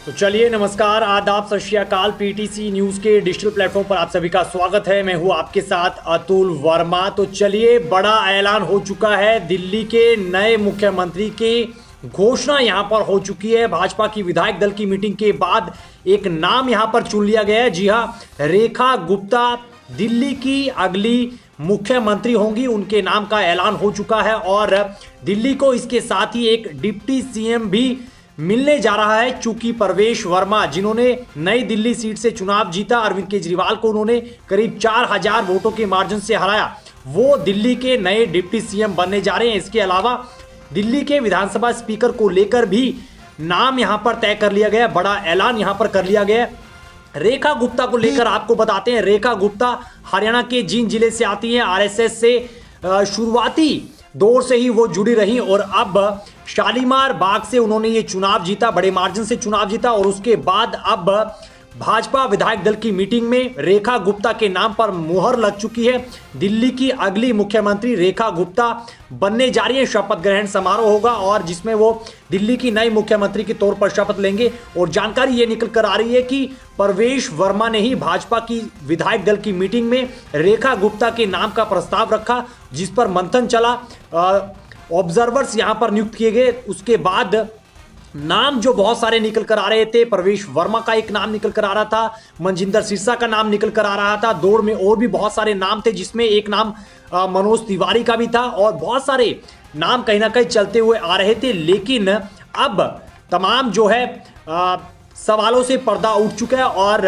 तो चलिए नमस्कार, आदाब, सत श्री अकाल। पीटीसी न्यूज़ के डिजिटल प्लेटफॉर्म पर आप सभी का स्वागत है। मैं हूं आपके साथ अतुल वर्मा। तो चलिए, बड़ा ऐलान हो चुका है। दिल्ली के नए मुख्यमंत्री की घोषणा यहां पर हो चुकी है। भाजपा की विधायक दल की मीटिंग के बाद एक नाम यहां पर चुन लिया गया है। जी हां, रेखा गुप्ता दिल्ली की अगली मुख्यमंत्री होंगी। उनके नाम का ऐलान हो चुका है और दिल्ली को इसके साथ ही एक डिप्टी सीएम भी मिलने जा रहा है। चूंकि परवेश वर्मा, जिन्होंने नई दिल्ली सीट से चुनाव जीता, अरविंद केजरीवाल को उन्होंने करीब 4000 वोटों के मार्जिन से हराया, वो दिल्ली के नए डिप्टी सीएम बनने जा रहे हैं। इसके अलावा दिल्ली के विधानसभा स्पीकर को लेकर भी नाम यहां पर तय कर लिया गया, बड़ा ऐलान यहां पर कर लिया गया। रेखा गुप्ता को लेकर आपको बताते हैं। रेखा गुप्ता हरियाणा के जींद जिले से आती हैं। आरएसएस से शुरुआती दौर से ही वो जुड़ी रही और अब शालीमार बाग से उन्होंने ये चुनाव जीता, बड़े मार्जिन से चुनाव जीता। और उसके बाद अब भाजपा विधायक दल की मीटिंग में रेखा गुप्ता के नाम पर मुहर लग चुकी है। दिल्ली की अगली मुख्यमंत्री रेखा गुप्ता बनने जा रही है। शपथ ग्रहण समारोह होगा और जिसमें वो दिल्ली की नई मुख्यमंत्री के तौर पर शपथ लेंगे। और जानकारी ये निकल कर आ रही है कि परवेश वर्मा ने ही भाजपा की विधायक दल की मीटिंग में रेखा गुप्ता के नाम का प्रस्ताव रखा, जिस पर मंथन चला। ऑब्जर्वर्स यहां पर नियुक्त किए गए। उसके बाद नाम जो बहुत सारे निकल कर आ रहे थे, परवेश वर्मा का एक नाम निकल कर आ रहा था, मनजिंदर सिरसा का नाम निकल कर आ रहा था। दौड़ में और भी बहुत सारे नाम थे, जिसमें एक नाम मनोज तिवारी का भी था और बहुत सारे नाम कहीं ना कहीं चलते हुए आ रहे थे। लेकिन अब तमाम जो है सवालों से पर्दा उठ चुका है और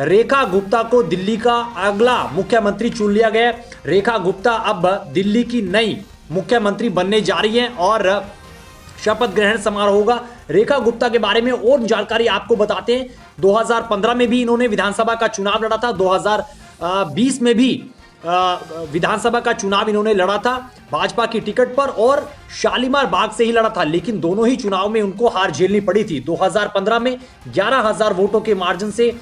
रेखा गुप्ता को दिल्ली का अगला मुख्यमंत्री चुन लिया गया। रेखा गुप्ता अब दिल्ली की नई मुख्यमंत्री बनने जा रही हैं और शपथ ग्रहण समारोह होगा। रेखा गुप्ता के बारे में और जानकारी आपको बताते हैं। 2015 में भी इन्होंने विधानसभा का चुनाव लड़ा था। 2020 में भी विधानसभा का चुनाव इन्होंने लड़ा था भाजपा की टिकट पर और शालीमार बाग से ही लड़ा था। लेकिन दोनों ही चुनाव में उनको हार झेलनी पड़ी थी। 2015 में 11000 वोटों के मार्जिन से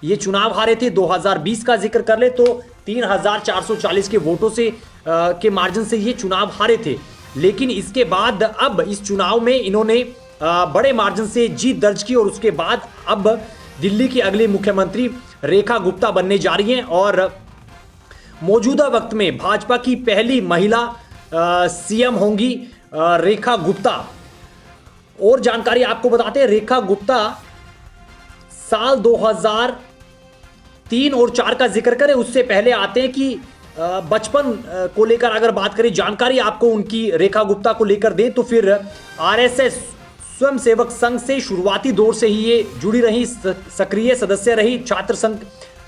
ये चुनाव हारे थे। 2020 का जिक्र कर ले तो 3440 के वोटों से के मार्जिन से ये चुनाव हारे थे। लेकिन इसके बाद अब इस चुनाव में इन्होंने बड़े मार्जिन से जीत दर्ज की और उसके बाद अब दिल्ली की अगली मुख्यमंत्री रेखा गुप्ता बनने जा रही हैं और मौजूदा वक्त में भाजपा की पहली महिला सीएम होंगी रेखा गुप्ता। और जानकारी आपको बताते हैं, रेखा गुप्ता साल 2003 और 4 का जिक्र करें उससे पहले आते हैं कि बचपन को लेकर अगर बात करें, जानकारी आपको उनकी रेखा गुप्ता को लेकर दें तो फिर आरएसएस स्वयं सेवक संघ से शुरुआती दौर से ही ये जुड़ी रही, सक्रिय सदस्य रही। छात्र संघ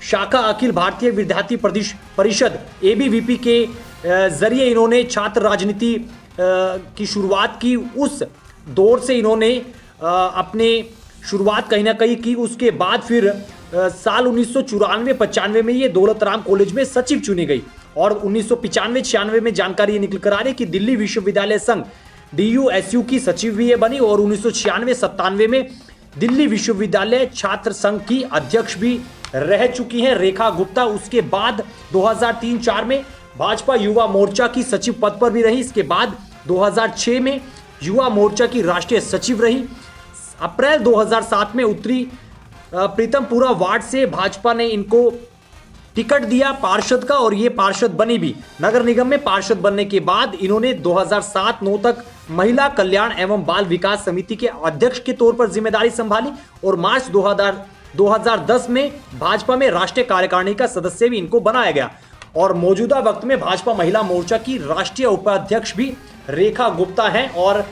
शाखा अखिल भारतीय विद्यार्थी परिषद एबीवीपी के जरिए इन्होंने छात्र राजनीति की शुरुआत की। उस दौर से इन्होंने अपने शुरुआत कहीं ना कहीं की। उसके बाद फिर साल 1994-95 में ये दौलत राम कॉलेज में सचिव चुनी गई और 1995-96 में जानकारी ये निकल कर आ रही कि दिल्ली विश्वविद्यालय संघ DUSU की सचिव भी ये बनी और 1996-97 में दिल्ली विश्वविद्यालय छात्र संघ की अध्यक्ष भी रह चुकी हैं रेखा गुप्ता। उसके बाद 2003-04 में भाजपा युवा मोर्चा की सचिव पद पर भी रही। इसके बाद 2006 में युवा मोर्चा की राष्ट्रीय सचिव रही। अप्रैल 2007 में उत्तरी प्रीतमपुरा वार्ड से भाजपा ने इनको टिकट दिया पार्षद का और ये पार्षद बनी भी। नगर निगम में पार्षद बनने के बाद इन्होंने 2007-09 तक महिला कल्याण एवं बाल विकास समिति के अध्यक्ष के तौर पर जिम्मेदारी संभाली और मार्च 2010 में भाजपा में राष्ट्रीय कार्यकारिणी का सदस्य भी इनको बनाया गया। और मौजूदा वक्त में भाजपा महिला मोर्चा की राष्ट्रीय उपाध्यक्ष भी रेखा गुप्ता हैं और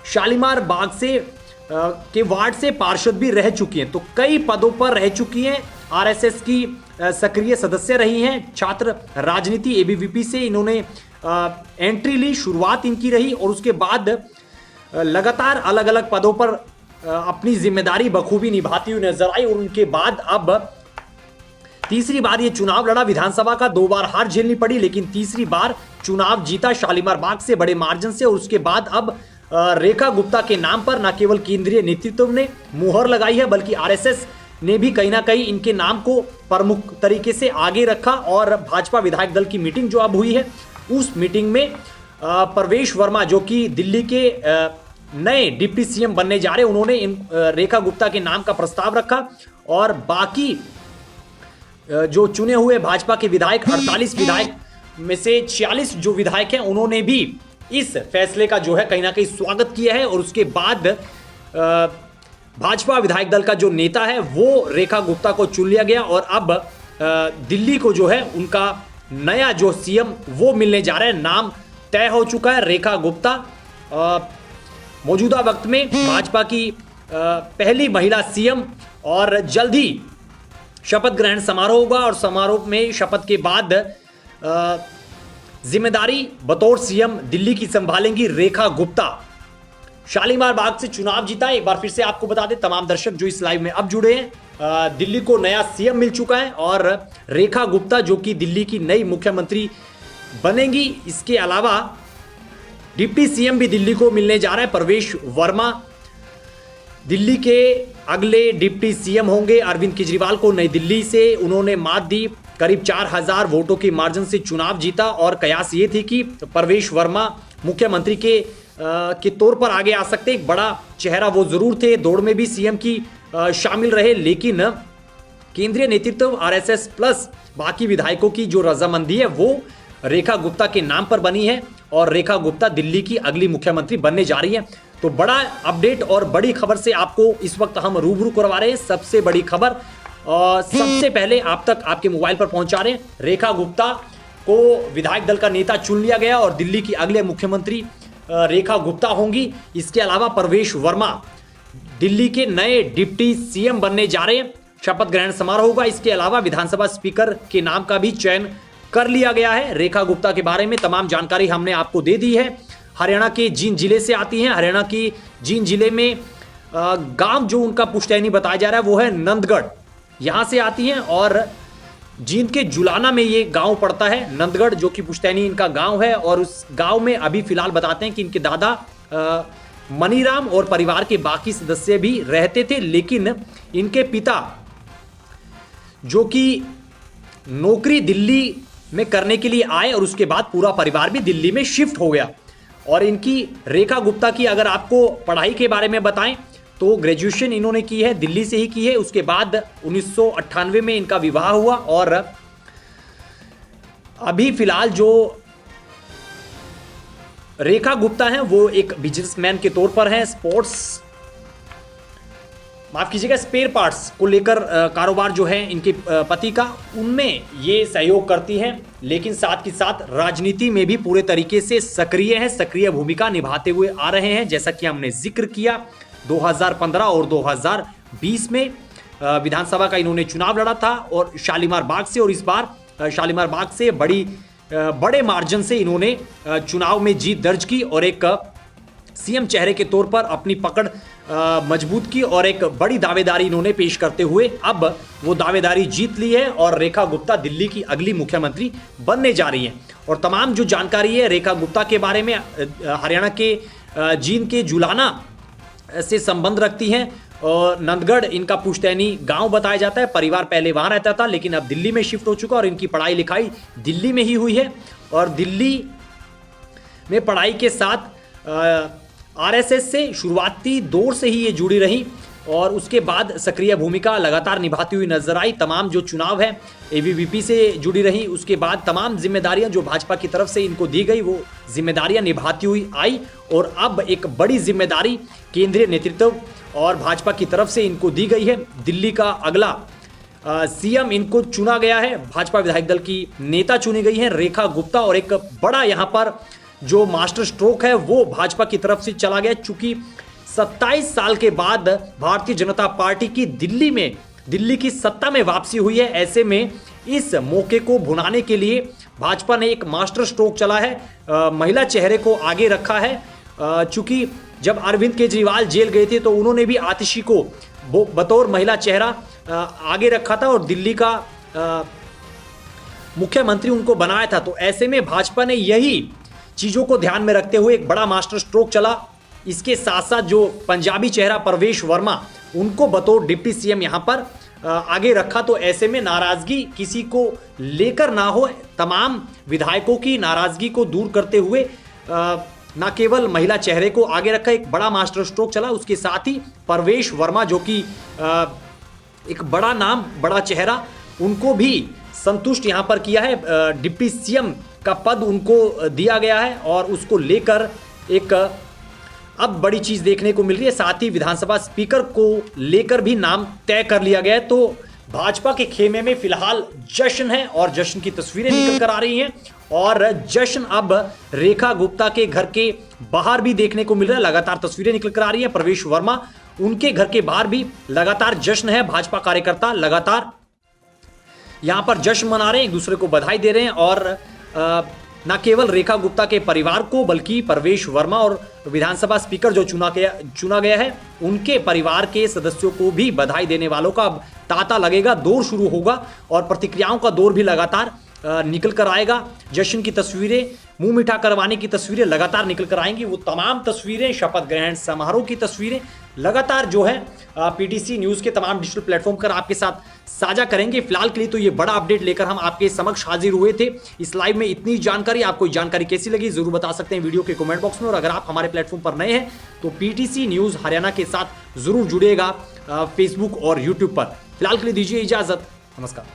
शालीमार बाग से के वार्ड से पार्षद भी रह चुकी हैं। तो कई पदों पर रह चुकी हैं। आरएसएस की सक्रिय सदस्य रही हैं। छात्र राजनीति एबीवीपी से इन्होंने एंट्री ली, शुरुआत इनकी रही और उसके बाद लगातार अलग अलग पदों पर अपनी जिम्मेदारी बखूबी निभाती हुई नजर आई। और उनके बाद अब तीसरी बार ये चुनाव लड़ा। विधानसभा का 2 बार हार झेलनी पड़ी, लेकिन तीसरी बार चुनाव जीता शालीमार बाग से बड़े मार्जिन से। और उसके बाद अब रेखा गुप्ता के नाम पर न केवल केंद्रीय नेतृत्व ने मुहर लगाई है, बल्कि आरएसएस ने भी कहीं ना कहीं इनके नाम को प्रमुख तरीके से आगे रखा। और भाजपा विधायक दल की मीटिंग जो अब हुई है, उस मीटिंग में परवेश वर्मा, जो कि दिल्ली के नए डिप्टी सीएम बनने जा रहे हैं, उन्होंने रेखा गुप्ता के नाम का प्रस्ताव रखा और बाकी जो चुने हुए भाजपा के विधायक 48 विधायक में से 46 जो विधायक हैं उन्होंने भी इस फैसले का जो है कहीं ना कहीं स्वागत किया है। और उसके बाद भाजपा विधायक दल का जो नेता है वो रेखा गुप्ता को चुन लिया गया और अब दिल्ली को जो है उनका नया जो सीएम वो मिलने जा रहा है। नाम तय हो चुका है रेखा गुप्ता। मौजूदा वक्त में भाजपा की पहली महिला सीएम और जल्द ही शपथ ग्रहण समारोह होगा और समारोह में शपथ के बाद जिम्मेदारी बतौर सीएम दिल्ली की संभालेंगी रेखा गुप्ता। शालीमार बाग से चुनाव जीता। एक बार फिर से आपको बता दें तमाम दर्शक जो इस लाइव में अब जुड़े हैं, दिल्ली को नया सीएम मिल चुका है और रेखा गुप्ता जो कि दिल्ली की नई मुख्यमंत्री बनेंगी। इसके अलावा डिप्टी सीएम भी दिल्ली को मिलने जा रहा है। प्रवेश वर्मा दिल्ली के अगले डिप्टी सीएम होंगे। अरविंद केजरीवाल को नई दिल्ली से उन्होंने मात दी, करीब 4000 वोटों के मार्जिन से चुनाव जीता और कयास ये थी कि प्रवेश वर्मा मुख्यमंत्री के तौर पर आगे आ सकते। एक बड़ा चेहरा वो जरूर थे, दौड़ में भी सीएम की शामिल रहे, लेकिन केंद्रीय नेतृत्व आरएसएस प्लस बाकी विधायकों की जो रजामंदी है वो रेखा गुप्ता के नाम पर बनी है और रेखा गुप्ता दिल्ली की अगली मुख्यमंत्री बनने जा रही है। तो बड़ा अपडेट और बड़ी खबर से आपको इस वक्त हम रूबरू करवा रहे हैं। सबसे बड़ी खबर सबसे पहले आप तक आपके मोबाइल पर पहुंचा रहे हैं। रेखा गुप्ता को विधायक दल का नेता चुन लिया गया और दिल्ली की अगले मुख्यमंत्री रेखा गुप्ता होंगी। इसके अलावा प्रवेश वर्मा दिल्ली के नए डिप्टी सीएम बनने जा रहे हैं। शपथ ग्रहण समारोह होगा। इसके अलावा विधानसभा स्पीकर के नाम का भी चयन कर लिया गया है। रेखा गुप्ता के बारे में तमाम जानकारी हमने आपको दे दी है। हरियाणा के जींद जिले से आती हैं। हरियाणा की जींद जिले में गांव जो उनका पुश्तैनी बताया जा रहा है वो है नंदगढ़, यहां से आती हैं और जींद के जुलाना में ये गांव पड़ता है नंदगढ़, जो कि पुश्तैनी इनका गांव है। और उस गांव में अभी फिलहाल बताते हैं कि इनके दादा मनीराम और परिवार के बाकी सदस्य भी रहते थे, लेकिन इनके पिता जो कि नौकरी दिल्ली में करने के लिए आए और उसके बाद पूरा परिवार भी दिल्ली में शिफ्ट हो गया। और इनकी रेखा गुप्ता की अगर आपको पढ़ाई के बारे में बताएं तो ग्रेजुएशन इन्होंने की है, दिल्ली से ही की है। उसके बाद 1998 में इनका विवाह हुआ और अभी फिलहाल जो रेखा गुप्ता हैं वो एक बिजनेसमैन के तौर पर हैं। माफ कीजिएगा, स्पेयर पार्ट्स को लेकर कारोबार जो है इनके पति का, उनमें ये सहयोग करती हैं, लेकिन साथ ही साथ राजनीति में भी पूरे तरीके से सक्रिय है, सक्रिय भूमिका निभाते हुए आ रहे हैं। जैसा कि हमने जिक्र किया 2015 और 2020 में विधानसभा का इन्होंने चुनाव लड़ा था और शालीमार बाग से, और इस बार शालीमार बाग से बड़े मार्जिन से इन्होंने चुनाव में जीत दर्ज की और एक सीएम चेहरे के तौर पर अपनी पकड़ मजबूत की और एक बड़ी दावेदारी इन्होंने पेश करते हुए अब वो दावेदारी जीत ली है और रेखा गुप्ता दिल्ली की अगली मुख्यमंत्री बनने जा रही हैं। और तमाम जो जानकारी है रेखा गुप्ता के बारे में, हरियाणा के जींद के जुलाना से संबंध रखती हैं और नंदगढ़ इनका पुश्तैनी गांव बताया जाता है। परिवार पहले वहां रहता था लेकिन अब दिल्ली में शिफ्ट हो चुका और इनकी पढ़ाई लिखाई दिल्ली में ही हुई है और दिल्ली में पढ़ाई के साथ आरएसएस से शुरुआती दौर से ही ये जुड़ी रही और उसके बाद सक्रिय भूमिका लगातार निभाती हुई नजर आई। तमाम जो चुनाव है एबीवीपी से जुड़ी रही, उसके बाद तमाम जिम्मेदारियां जो भाजपा की तरफ से इनको दी गई वो जिम्मेदारियां निभाती हुई आई और अब एक बड़ी जिम्मेदारी केंद्रीय नेतृत्व और भाजपा की तरफ से इनको दी गई है। दिल्ली का अगला सीएम इनको चुना गया है। भाजपा विधायक दल की नेता चुनी गई है रेखा गुप्ता और एक बड़ा यहां पर जो मास्टर स्ट्रोक है वो भाजपा की तरफ से चला गया, चूंकि 27 साल के बाद भारतीय जनता पार्टी की दिल्ली की सत्ता में वापसी हुई है। ऐसे में इस मौके को भुनाने के लिए भाजपा ने एक मास्टर स्ट्रोक चला है, महिला चेहरे को आगे रखा है। चूंकि जब अरविंद केजरीवाल जेल गए थे तो उन्होंने भी आतिशी को बतौर महिला चेहरा आगे रखा था और दिल्ली का मुख्यमंत्री उनको बनाया था। तो ऐसे में भाजपा ने यही चीजों को ध्यान में रखते हुए एक बड़ा मास्टर स्ट्रोक चला। इसके साथ साथ जो पंजाबी चेहरा प्रवेश वर्मा उनको बतौर डिप्टी सीएम यहां पर आगे रखा। तो ऐसे में नाराजगी किसी को लेकर ना हो, तमाम विधायकों की नाराजगी को दूर करते हुए ना केवल महिला चेहरे को आगे रखा, एक बड़ा मास्टर स्ट्रोक चला, उसके साथ ही परवेश वर्मा जो कि एक बड़ा नाम, बड़ा चेहरा, उनको भी संतुष्ट यहां पर किया है। डिप्टी सीएम का पद उनको दिया गया है और उसको लेकर एक अब बड़ी चीज देखने को मिल रही है। साथ ही विधानसभा स्पीकर को लेकर भी नाम तय कर लिया गया है। तो भाजपा के खेमे में फिलहाल जश्न है और जश्न की तस्वीरें निकल कर आ रही हैं और जश्न अब रेखा गुप्ता के घर के बाहर भी देखने को मिल रहा है। लगातार तस्वीरें निकल कर आ रही है। प्रवेश वर्मा, उनके घर के बाहर भी लगातार जश्न है। भाजपा कार्यकर्ता लगातार यहां पर जश्न मना रहे हैं, एक दूसरे को बधाई दे रहे हैं और न केवल रेखा गुप्ता के परिवार को बल्कि प्रवेश वर्मा और विधानसभा स्पीकर जो चुना गया है उनके परिवार के सदस्यों को भी बधाई देने वालों का अब तांता लगेगा, दौर शुरू होगा और प्रतिक्रियाओं का दौर भी लगातार निकल कर आएगा। जश्न की तस्वीरें, मुंह मीठा करवाने की तस्वीरें लगातार निकल कर आएंगी। वो तमाम तस्वीरें, शपथ ग्रहण समारोह की तस्वीरें लगातार जो है पीटीसी न्यूज़ के तमाम डिजिटल प्लेटफॉर्म पर आपके साथ साझा करेंगे। फिलहाल के लिए तो ये बड़ा अपडेट लेकर हम आपके समक्ष हाजिर हुए थे। इस लाइव में इतनी जानकारी, आपको जानकारी कैसी लगी जरूर बता सकते हैं वीडियो के कमेंट बॉक्स में। और अगर आप हमारे प्लेटफॉर्म पर नए हैं तो पीटीसी न्यूज़ हरियाणा के साथ जरूर जुड़िएगा फेसबुक और यूट्यूब पर। फिलहाल के लिए दीजिए इजाजत, नमस्कार।